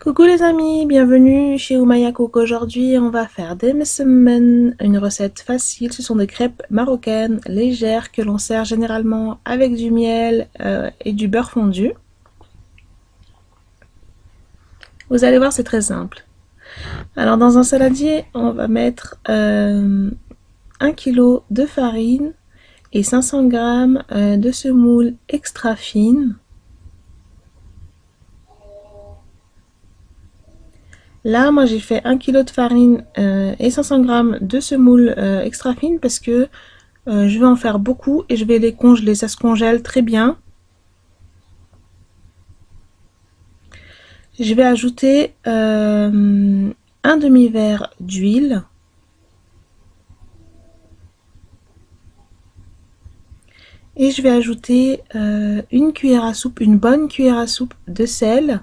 Coucou les amis, bienvenue chez Oumaya Cook. Aujourd'hui, on va faire des messemen, une recette facile. Ce sont des crêpes marocaines légères que l'on sert généralement avec du miel et du beurre fondu. Vous allez voir, c'est très simple. Alors dans un saladier, on va mettre 1 kg de farine et 500 g de semoule extra fine. Là, moi j'ai fait 1 kg de farine et 500 g de semoule extra fine parce que je vais en faire beaucoup et je vais les congeler. Ça se congèle très bien. Je vais ajouter un demi-verre d'huile. Et je vais ajouter une cuillère à soupe, une bonne cuillère à soupe de sel.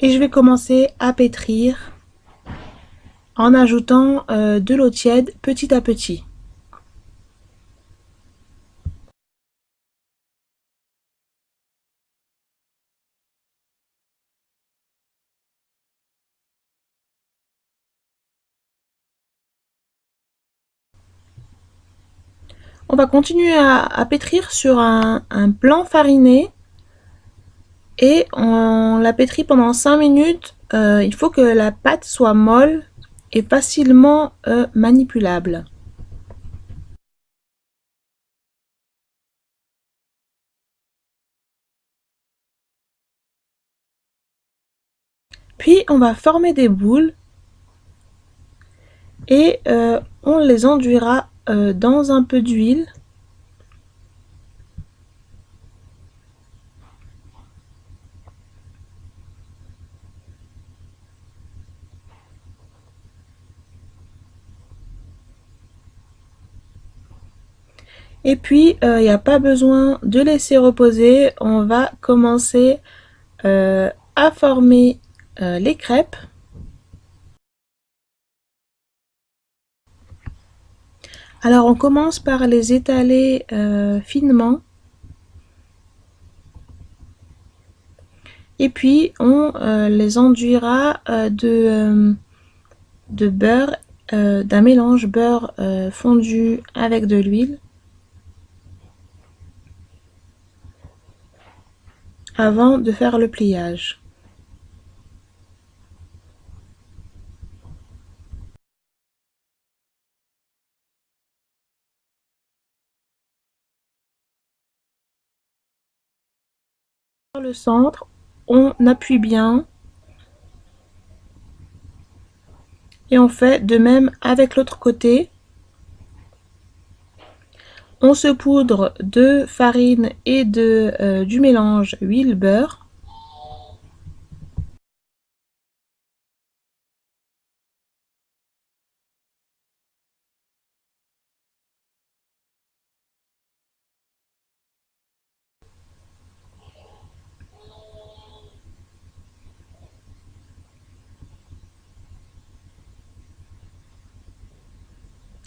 Et je vais commencer à pétrir en ajoutant de l'eau tiède petit à petit. On va continuer à pétrir sur un blanc fariné et on la pétrit pendant 5 minutes. Il faut que la pâte soit molle et facilement manipulable. Puis on va former des boules et on les enduira dans un peu d'huile. Et puis il n'y a pas besoin de laisser reposer, on va commencer à former les crêpes. Alors on commence par les étaler finement. Et puis on les enduira de beurre, d'un mélange beurre fondu avec de l'huile. Avant de faire le pliage. Dans le centre, on appuie bien et on fait de même avec l'autre côté. On se poudre de farine et du mélange huile-beurre.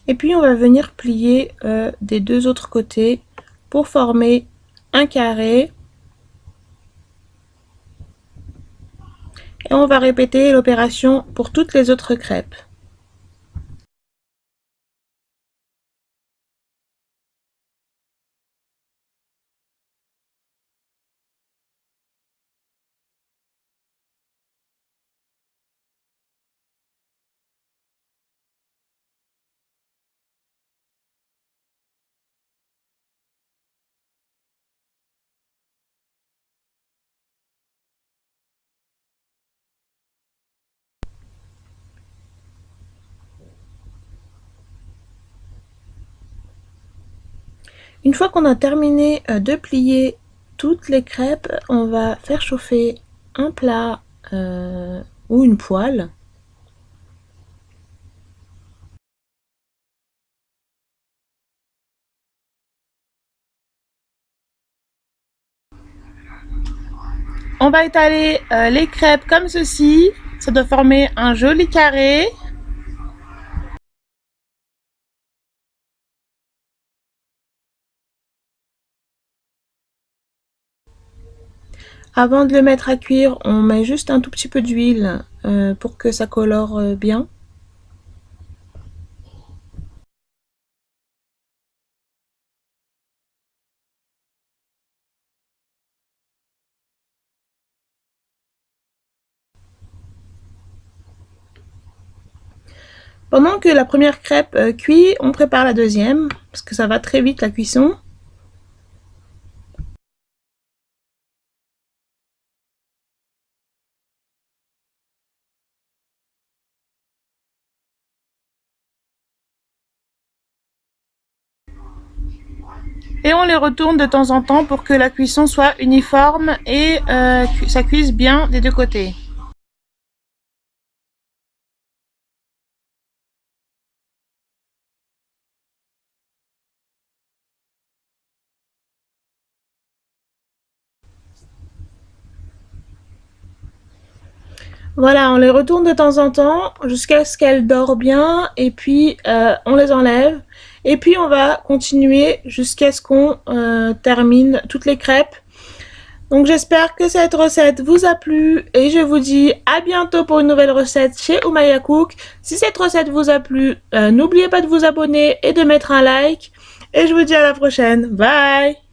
Et puis on va venir plier des deux autres côtés pour former un carré. Et on va répéter l'opération pour toutes les autres crêpes. Une fois qu'on a terminé de plier toutes les crêpes, on va faire chauffer un plat ou une poêle. On va étaler les crêpes comme ceci. Ça doit former un joli carré. Avant de le mettre à cuire, on met juste un tout petit peu d'huile pour que ça colore bien. Pendant que la première crêpe cuit, on prépare la deuxième, parce que ça va très vite la cuisson. Et on les retourne de temps en temps pour que la cuisson soit uniforme et ça cuise bien des deux côtés. Voilà, on les retourne de temps en temps jusqu'à ce qu'elles dorent bien et puis on les enlève. Et puis on va continuer jusqu'à ce qu'on termine toutes les crêpes. Donc j'espère que cette recette vous a plu et je vous dis à bientôt pour une nouvelle recette chez Oumaya Cook. Si cette recette vous a plu, n'oubliez pas de vous abonner et de mettre un like. Et je vous dis à la prochaine. Bye!